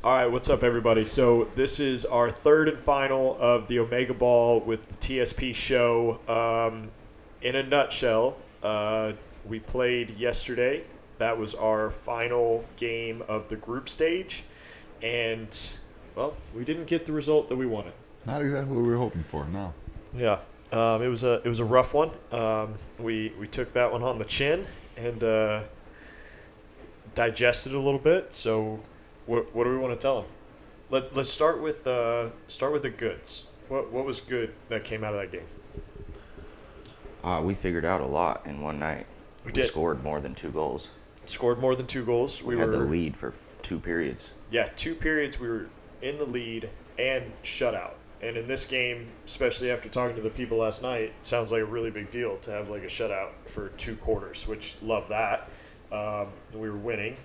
All right, what's up, everybody? So this is our third and final of the OmegaBall with the TSP show. In a nutshell, we played yesterday. That was our final game of the group stage, and well, we didn't get the result that we wanted. Not exactly what we were hoping for, no. Yeah, it was a rough one. We took that one on the chin and digested a little bit. So, what do we want to tell them? Let's start with the goods. What was good that came out of that game? We figured out a lot in one night. We We did. scored more than 2 goals. Scored more than 2 goals. We had the lead for 2 periods. Yeah, 2 periods we were in the lead and shutout. And in this game, especially after talking to the people last night, it sounds like a really big deal to have like a shutout for 2 quarters, which love that. We were winning.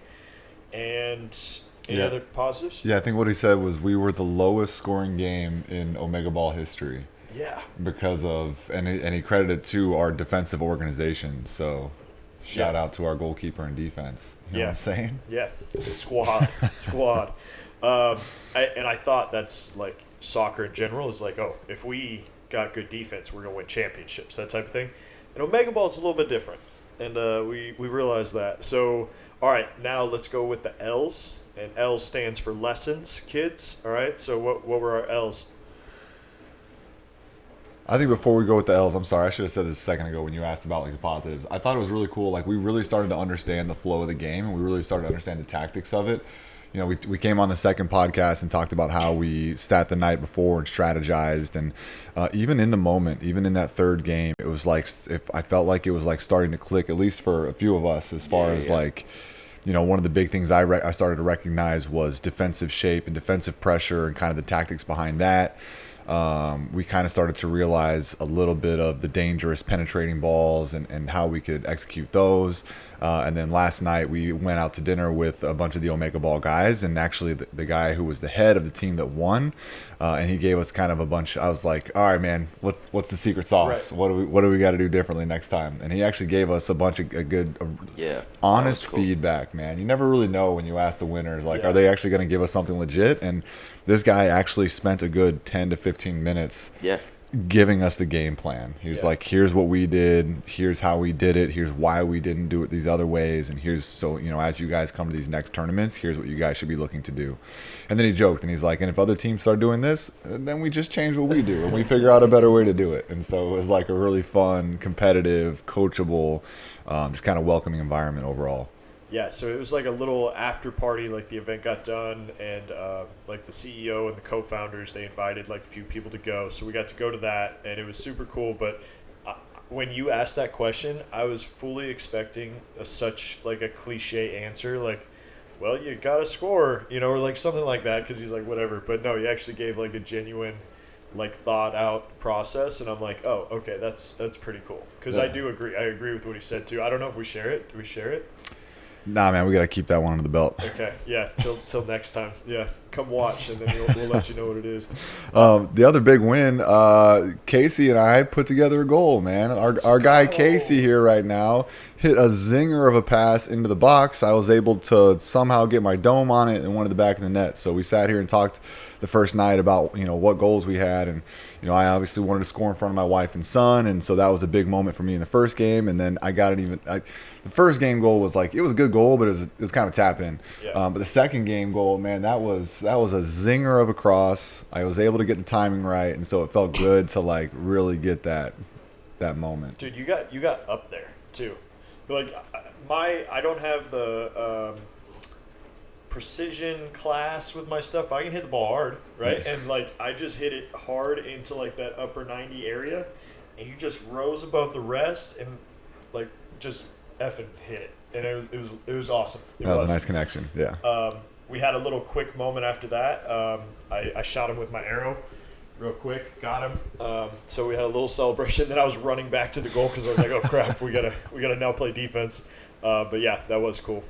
And any Yeah. other positives? Yeah, I think what he said was we were the lowest scoring game in OmegaBall history Yeah. because of, and he credited to our defensive organization. So shout out to our goalkeeper and defense. You know what I'm saying? Yeah. Squad. Squad. I thought that's like soccer in general is like, oh, if we got good defense, we're going to win championships, that type of thing. And OmegaBall is a little bit different. And we realized that. So, all right, now let's go with the L's. And L stands for lessons, kids. All right, so what were our L's? I think before we go with the L's, I'm sorry, I should have said this a second ago when you asked about like the positives. I thought it was really cool. Like we really started to understand the flow of the game, and we really started to understand the tactics of it. You know, we came on the second podcast and talked about how we sat the night before and strategized, and even in the moment, even in that third game, it was like if I felt like it was like starting to click, at least for a few of us, as far as like, you know, one of the big things I started to recognize was defensive shape and defensive pressure and kind of the tactics behind that. We kind of started to realize a little bit of the dangerous penetrating balls and how we could execute those. And then last night we went out to dinner with a bunch of the OmegaBall guys, and actually the guy who was the head of the team that won, and he gave us kind of a bunch. I was like, all right, man, what's the secret sauce? Right. What do we got to do differently next time? And he actually gave us a bunch of honest cool. feedback, man. You never really know when you ask the winners, like, Yeah. are they actually going to give us something legit? And this guy actually spent a good 10 to 15 minutes Yeah. giving us the game plan. He was like, here's what we did, here's how we did it, here's why we didn't do it these other ways, and here's, so, you know, as you guys come to these next tournaments, here's what you guys should be looking to do. And then he joked, and he's like, and if other teams start doing this, then we just change what we do, and we figure out a better way to do it. And so it was like a really fun, competitive, coachable, just kind of welcoming environment overall. Yeah, so it was like a little after party, like the event got done, and like the CEO and the co-founders, they invited like a few people to go. So we got to go to that, and it was super cool. But when you asked that question, I was fully expecting such like a cliche answer, like, well, you got to score, you know, or like something like that, because he's like, whatever. But no, he actually gave like a genuine, like thought out process, and I'm like, oh, okay, that's pretty cool. Because I do agree. I agree with what he said too. I don't know if we share it. Do we share it? Nah, man, we got to keep that one under the belt. Okay, yeah, till next time. Yeah, come watch, and then we'll let you know what it is. The other big win, Casey and I put together a goal, man. Our guy Casey here right now hit a zinger of a pass into the box. I was able to somehow get my dome on it and one at the back of the net. So we sat here and talked the first night about, you know, what goals we had, and you know, I obviously wanted to score in front of my wife and son, and so that was a big moment for me in the first game. And then I got it even. The first game goal was like, it was a good goal, but it was kind of tap in. Yeah. But the second game goal, man, that was a zinger of a cross. I was able to get the timing right, and so it felt good to like really get that moment. Dude, you got up there too. But like I don't have the precision class with my stuff, but I can hit the ball hard, right? And like I just hit it hard into like that upper 90 area, and you just rose above the rest and like just effing hit it, and it was awesome. That was a nice connection. Yeah. We had a little quick moment after that. I shot him with my arrow real quick, got him. So we had a little celebration. Then I was running back to the goal because I was like, oh crap, we gotta now play defense. But yeah, that was cool.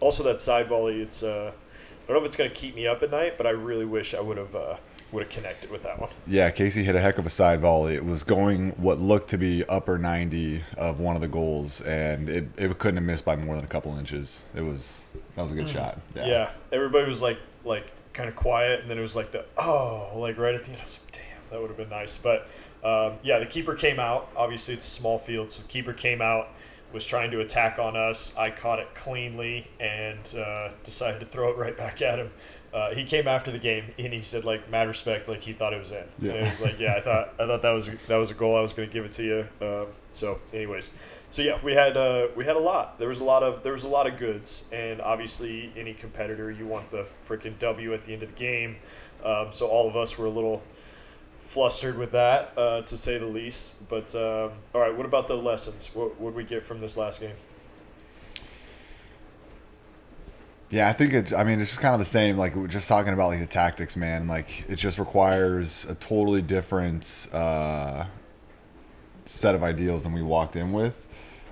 Also, that side volley, it's I don't know if it's gonna keep me up at night, but I really wish I would have connected with that one. Yeah, Casey hit a heck of a side volley. It was going what looked to be upper 90 of one of the goals, and it couldn't have missed by more than a couple inches. That was a good shot. Yeah, everybody was like kind of quiet, and then it was like like right at the end. I was like, damn, that would have been nice. But the keeper came out. Obviously, it's a small field, so the keeper came out, was trying to attack on us. I caught it cleanly and decided to throw it right back at him. He came after the game and he said, like, mad respect, like he thought it was in. Yeah. And it was like, I thought that was a goal. I was going to give it to you. So we had a lot. There was a lot of goods, and obviously any competitor, you want the freaking W at the end of the game. So all of us were a little flustered with that, to say the least. But all right, what about the lessons? What did we get from this last game? Yeah, I think it's just kind of the same. Like, we were just talking about, like, the tactics, man. Like, it just requires a totally different set of ideals than we walked in with.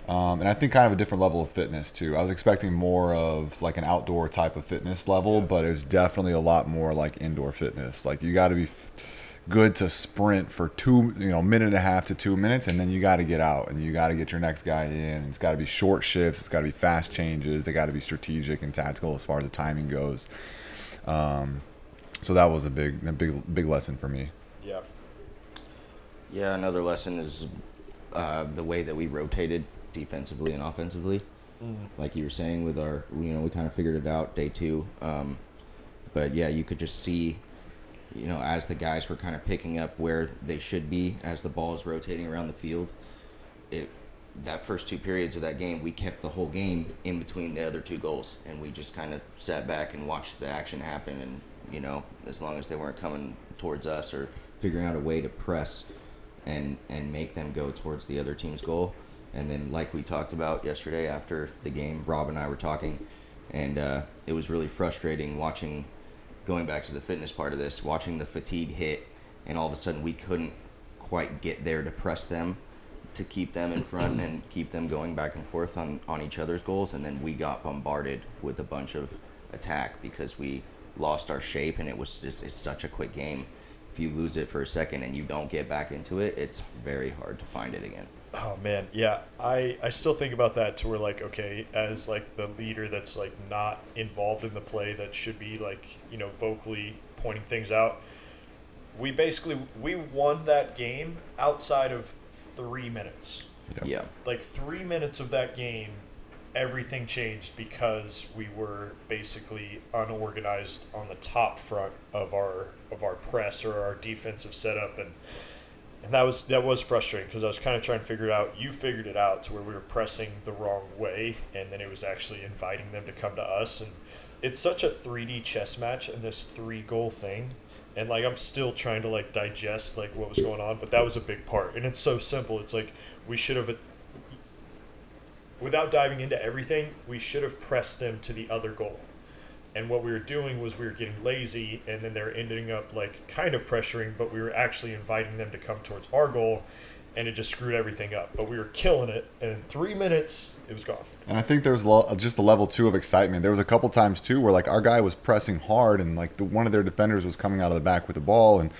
And I think kind of a different level of fitness, too. I was expecting more of, like, an outdoor type of fitness level, but it's definitely a lot more like indoor fitness. Like, you got to be good to sprint for minute and a half to 2 minutes, and then you got to get out and you got to get your next guy in. It's got to be short shifts. It's got to be fast changes. They got to be strategic and tactical as far as the timing goes. So that was a big lesson for me. Yeah. Yeah, another lesson is the way that we rotated defensively and offensively. Like you were saying with our, we kind of figured it out day 2. But yeah, you could just see, as the guys were kind of picking up where they should be as the ball is rotating around the field, that first 2 periods of that game, we kept the whole game in between the other 2 goals, and we just kind of sat back and watched the action happen. And as long as they weren't coming towards us or figuring out a way to press and make them go towards the other team's goal. And then, like we talked about yesterday after the game, Rob and I were talking, and it was really frustrating going back to the fitness part of this, watching the fatigue hit, and all of a sudden we couldn't quite get there to press them, to keep them in front and keep them going back and forth on each other's goals. And then we got bombarded with a bunch of attack because we lost our shape, and it's such a quick game. If you lose it for a second and you don't get back into it, it's very hard to find it again. Oh man, yeah. I still think about that to where, like, okay, as like the leader that's like not involved in the play, that should be like, vocally pointing things out. We won that game outside of 3 minutes. Yeah. Like 3 minutes of that game, everything changed because we were basically unorganized on the top front of our press or our defensive setup, and that was frustrating because I was kind of trying to figure it out. You figured it out to where we were pressing the wrong way, and then it was actually inviting them to come to us. And it's such a 3D chess match in this 3-goal thing, and like I'm still trying to like digest like what was going on, but that was a big part. And it's so simple. It's like we should have, without diving into everything, we should have pressed them to the other goal. And what we were doing was we were getting lazy, and then they're ending up like kind of pressuring, but we were actually inviting them to come towards our goal, and it just screwed everything up. But we were killing it, and in 3 minutes, it was gone. And I think there's just a level 2 of excitement. There was a couple times too where like our guy was pressing hard, and like one of their defenders was coming out of the back with the ball, and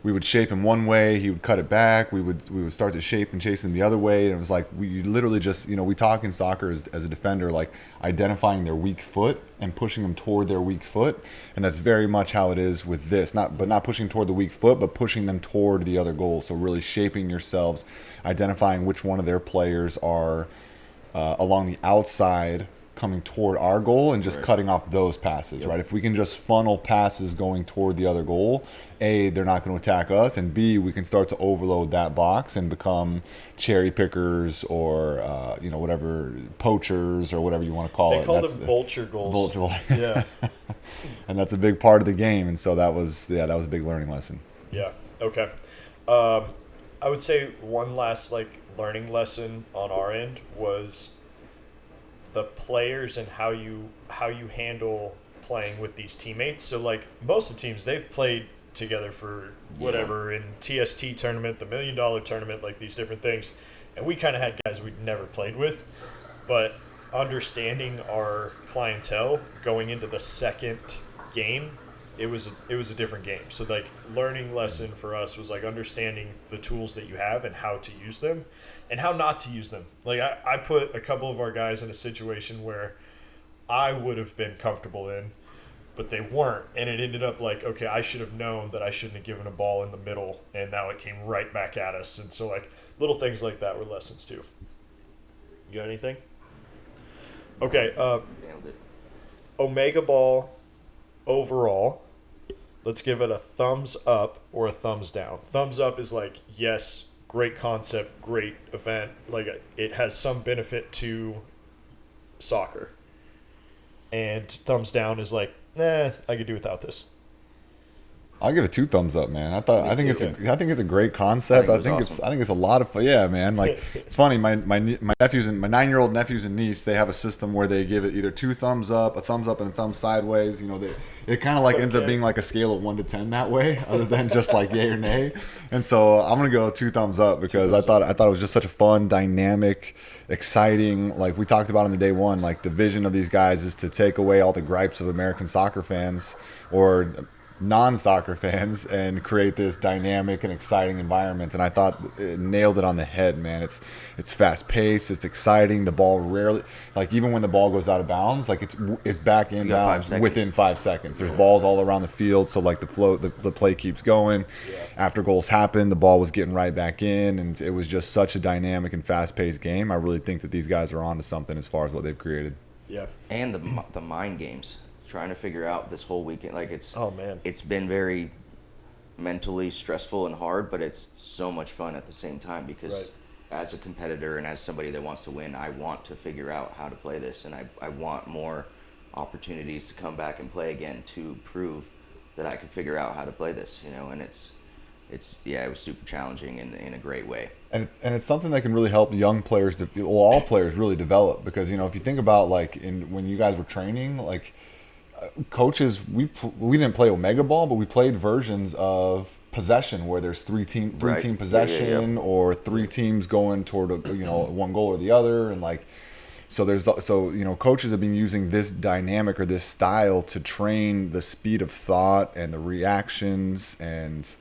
we would shape him one way, he would cut it back. We would start to shape and chase him the other way, and it was like we literally just, we talk in soccer as a defender, like identifying their weak foot and pushing them toward their weak foot, and that's very much how it is with this. Not pushing toward the weak foot, but pushing them toward the other goal. So really shaping yourselves, identifying which one of their players are along the outside coming toward our goal, and just cutting off those passes, right? If we can just funnel passes going toward the other goal, A, they're not going to attack us, and B, we can start to overload that box and become cherry pickers or, whatever, poachers or whatever you want to call it. They call them vulture goals. Vulture. Yeah. And that's a big part of the game, and so that was a big learning lesson. Yeah. Okay. I would say one last like learning lesson on our end was the players and how you handle playing with these teammates. So like most of the teams, they've played together for whatever in TST tournament, the $1 million tournament, like these different things, and we kind of had guys we'd never played with. But understanding our clientele going into the second game, it was a different game. So like learning lesson for us was like understanding the tools that you have and how to use them and how not to use them. Like I put a couple of our guys in a situation where I would have been comfortable in, but they weren't. And it ended up like, okay, I should have known that I shouldn't have given a ball in the middle, and now it came right back at us. And so, like, little things like that were lessons too. You got anything? Okay, Nailed it. OmegaBall overall, let's give it a thumbs up or a thumbs down. Thumbs up is like, yes, great concept, great event. Like, it has some benefit to soccer. And thumbs down is like, I could do without this. I'll give it 2 thumbs up, man. I think it's a great I concept. think it was I think it's a lot of fun. Yeah, man. Like, it's funny. My nephews and my 9-year-old nephews and niece, they have a system where they give it either 2 thumbs up, a thumbs up, and a thumb sideways. You know, it kind of like ends up being like a scale of 1 to 10 that way, other than just like yay or nay. And so I'm gonna go 2 thumbs up because I thought it was just such a fun, dynamic, exciting. Like we talked about on the day one, like the vision of these guys is to take away all the gripes of American soccer fans or non-soccer fans and create this dynamic and exciting environment. And I thought it nailed it on the head, man. It's fast-paced, it's exciting. The ball rarely, like even when the ball goes out of bounds, like it's back in bounds within 5 seconds. There's balls all around the field, so like the play keeps going. After goals happen, the ball was getting right back in, and it was just such a dynamic and fast-paced game. I really think that these guys are onto something as far as what they've created. Yeah. And the mind games. Trying to figure out this whole weekend, like it's been very mentally stressful and hard, but it's so much fun at the same time because as a competitor and as somebody that wants to win, I want to figure out how to play this, and I want more opportunities to come back and play again to prove that I can figure out how to play this, you know. And it was super challenging in a great way. And it's something that can really help young players, all players really develop, because, you know, if you think about like when you guys were training, like coaches, we didn't play OmegaBall, but we played versions of possession where there's three team possession or 3 teams going toward one goal or the other, and like so coaches have been using this dynamic or this style to train the speed of thought and the reactions and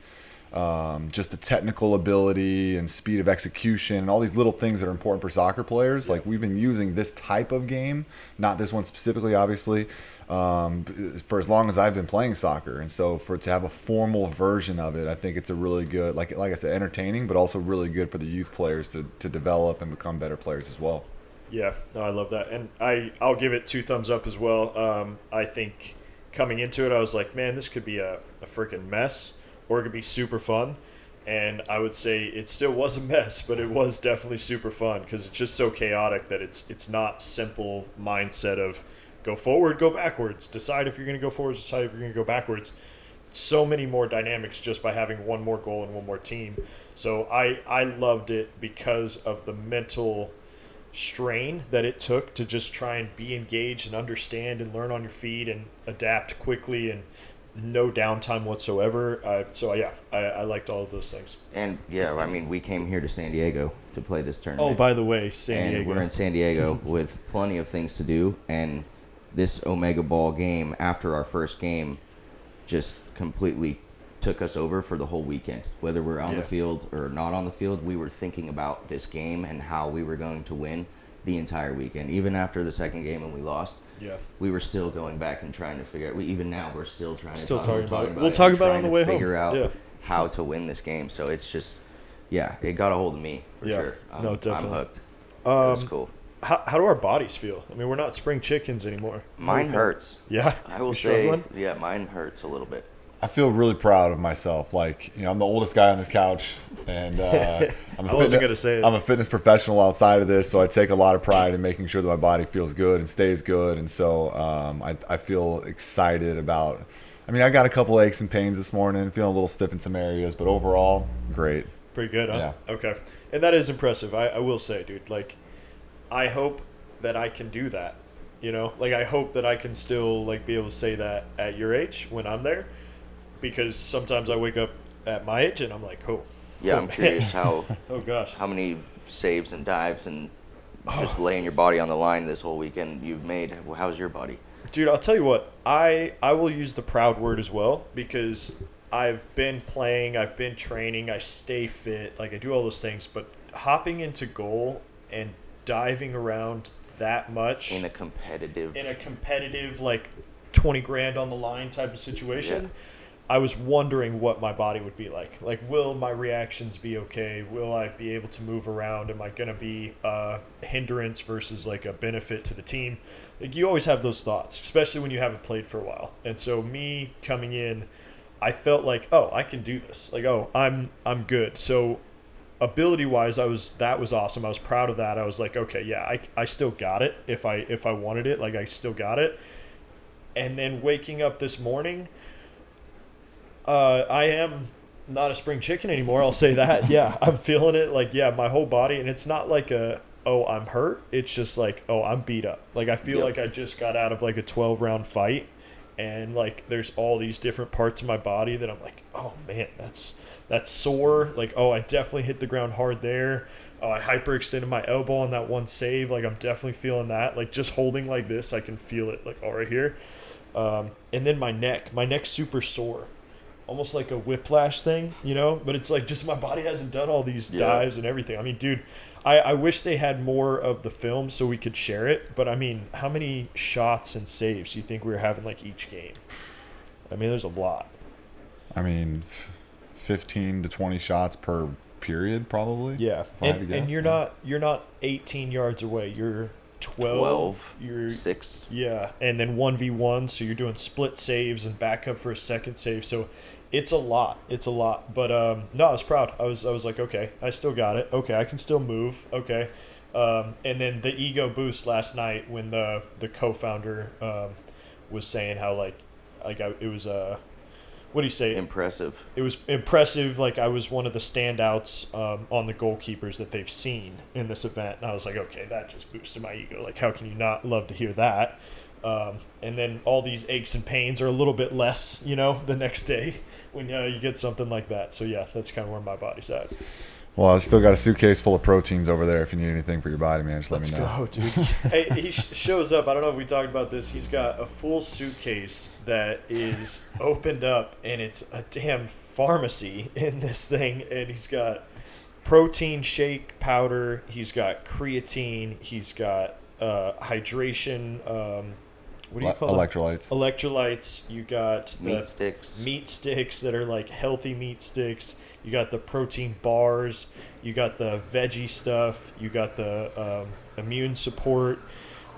just the technical ability and speed of execution and all these little things that are important for soccer players. Like we've been using this type of game, not this one specifically, obviously, for as long as I've been playing soccer. And so for it to have a formal version of it, I think it's a really good, like I said, entertaining, but also really good for the youth players to develop and become better players as well. Yeah, no, I love that. And I'll give it 2 thumbs up as well. I think coming into it, I was like, man, this could be a freaking mess, or it could be super fun. And I would say it still was a mess, but it was definitely super fun because it's just so chaotic that it's not simple mindset of go forward, go backwards, decide if you're going to go forwards, decide if you're going to go backwards. So many more dynamics just by having one more goal and one more team. So I loved it because of the mental strain that it took to just try and be engaged and understand and learn on your feet and adapt quickly and no downtime whatsoever. I liked all of those things. And I mean, we came here to San Diego to play this tournament. Oh, by the way, San Diego. And we're in San Diego with plenty of things to do, and this OmegaBall game after our first game just completely took us over for the whole weekend. Whether we're on the field or not on the field, we were thinking about this game and how we were going to win the entire weekend. Even after the second game when we lost, we were still going back and trying to figure out. Even now, we're still trying to talking about it. We'll talk about it on the way home. Figure out how to win this game. So it's just, it got a hold of me for sure. No, definitely. I'm hooked. It was cool. How do our bodies feel? I mean, we're not spring chickens anymore. Mine hurts. Yeah, I will say. Yeah, mine hurts a little bit. I feel really proud of myself. Like, I'm the oldest guy on this couch, and I'm a fitness professional outside of this, so I take a lot of pride in making sure that my body feels good and stays good. And so I feel excited about. I mean, I got a couple aches and pains this morning, feeling a little stiff in some areas, but overall, great. Pretty good, huh? Yeah. Okay, and that is impressive. I will say, dude. Like, I hope that I can do that. Like I hope that I can still be able to say that at your age when I'm there. Because sometimes I wake up at my age and I'm like, I'm curious how oh gosh, how many saves and dives and just laying your body on the line this whole weekend you've made. How's your body? Dude, I'll tell you what, I will use the proud word as well, because I've been playing, I've been training, I stay fit, I do all those things, but hopping into goal and diving around that much in a competitive 20 grand on the line type of situation. Yeah. I was wondering what my body would be like. Like, will my reactions be okay? Will I be able to move around? Am I going to be a hindrance versus like a benefit to the team? Like, you always have those thoughts, especially when you haven't played for a while. And so me coming in, I felt like, oh, I can do this. Like, oh, I'm good. So ability wise, that was awesome. I was proud of that. I was like, okay, yeah, I still got it. If I wanted it, like, I still got it. And then waking up this morning, I am not a spring chicken anymore. I'll say that. Yeah, I'm feeling it. Like, yeah, my whole body, and it's not like oh, I'm hurt. It's just like, oh, I'm beat up. Like, I feel like I just got out of like a 12-round fight, and like there's all these different parts of my body that I'm like, oh man, that's sore. Like, oh, I definitely hit the ground hard there. Oh, I hyperextended my elbow on that one save. Like, I'm definitely feeling that. Like, just holding like this, I can feel it like all right here. And then my neck's super sore. Almost like a whiplash thing, you know? But it's like just my body hasn't done all these dives and everything. I mean, dude, I wish they had more of the film so we could share it. But, I mean, how many shots and saves do you think we were having, like, each game? I mean, there's a lot. I mean, 15 to 20 shots per period, probably. Yeah. And you're not 18 yards away. You're 12. You're 6. Yeah. And then 1v1. So you're doing split saves and back up for a second save. So it's a lot. But no, I was proud. I was like, okay, I still got it. Okay, I can still move. Okay. And then the ego boost last night when the co-founder was saying how it was what do you say? Impressive. It was impressive. Like, I was one of the standouts on the goalkeepers that they've seen in this event. And I was like, okay, that just boosted my ego. Like, how can you not love to hear that? And then all these aches and pains are a little bit less, the next day when you get something like that. So, yeah, that's kind of where my body's at. Well, I still got a suitcase full of proteins over there if you need anything for your body, man. Just let me know. Let's go, dude. Hey, he shows up. I don't know if we talked about this. He's got a full suitcase that is opened up, and it's a damn pharmacy in this thing. And he's got protein shake powder. He's got creatine. He's got hydration. What do you call it? Electrolytes. You got meat sticks. Meat sticks that are like healthy meat sticks. You got the protein bars. You got the veggie stuff. You got the immune support,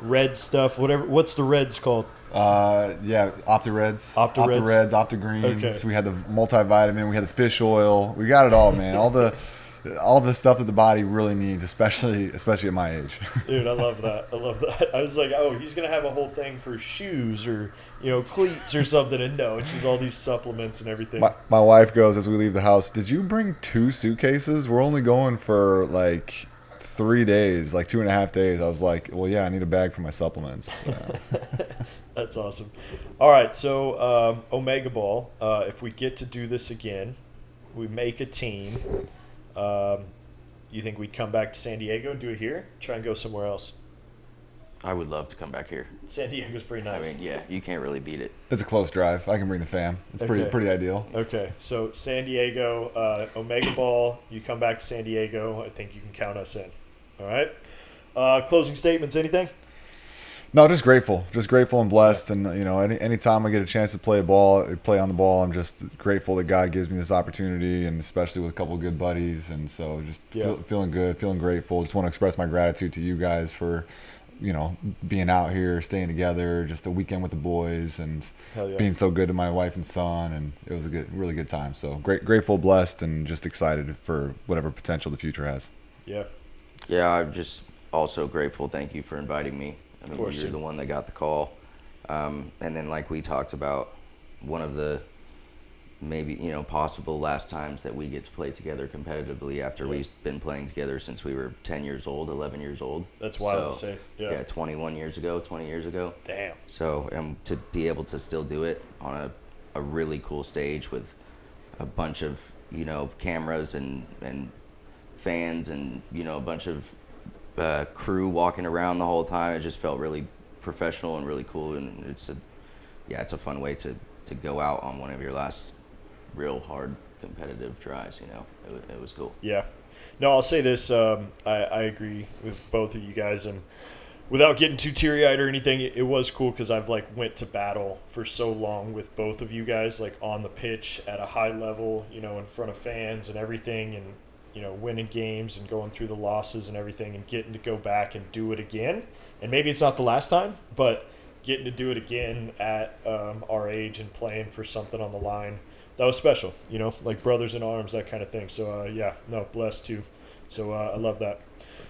red stuff. Whatever. What's the reds called? Yeah, OptiReds. OptiReds, OptiGreens. Okay. We had the multivitamin. We had the fish oil. We got it all, man. All the stuff that the body really needs, especially at my age. Dude, I love that. I was like, oh, he's gonna have a whole thing for shoes or cleats or something, and no, it's just all these supplements and everything. My wife goes as we leave the house, did you bring 2 suitcases? We're only going for like 3 days, like 2.5 days. I was like, well, yeah, I need a bag for my supplements. That's awesome. All right, so OmegaBall, if we get to do this again, we make a team. You think we'd come back to San Diego and do it here? Try and go somewhere else. I would love to come back here. San Diego's pretty nice. I mean, yeah, you can't really beat it. It's a close drive. I can bring the fam. It's pretty ideal. Okay, so San Diego, OmegaBall, you come back to San Diego, I think you can count us in. All right? Closing statements, anything? No, just grateful and blessed, and anytime I get a chance to play on the ball, I'm just grateful that God gives me this opportunity, and especially with a couple of good buddies, and so just feeling good, feeling grateful. Just want to express my gratitude to you guys for, being out here, staying together, just a weekend with the boys, and being so good to my wife and son, and it was a really good time. So grateful, blessed, and just excited for whatever potential the future has. Yeah, I'm just also grateful. Thank you for inviting me. I mean, you're the one that got the call. And then like we talked about, one of the maybe, possible last times that we get to play together competitively after we've been playing together since we were 10 years old, 11 years old. That's wild to say. Yeah, 21 years ago, 20 years ago. Damn. So to be able to still do it on a really cool stage with a bunch of, cameras and fans and, a bunch of crew walking around the whole time. It just felt really professional and really cool, and it's a fun way to go out on one of your last real hard competitive tries. It was cool. Yeah, no, I'll say this. I agree with both of you guys, and without getting too teary-eyed or anything, it was cool because I've like went to battle for so long with both of you guys, like on the pitch at a high level, you know, in front of fans and everything, and you know, winning games and going through the losses and everything, and getting to go back and do it again. And maybe it's not the last time, but getting to do it again at our age and playing for something on the line, that was special, you know, like brothers in arms, that kind of thing. So yeah, no, blessed too. So I love that.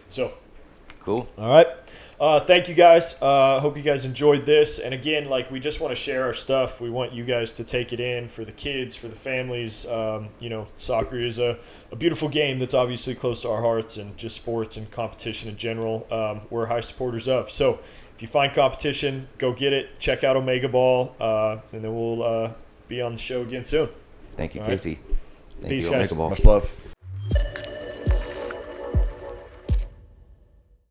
So Cool. all right. Thank you guys. Hope you guys enjoyed this. And again, like, we just want to share our stuff. We want you guys to take it in for the kids, for the families. You know, soccer is a beautiful game that's obviously close to our hearts, and just sports and competition in general, we're high supporters of. So if you find competition, go get it. Check out OmegaBall, and then we'll be on the show again soon. Thank you, All right. Casey. Thank Peace, you, guys. OmegaBall. Much love.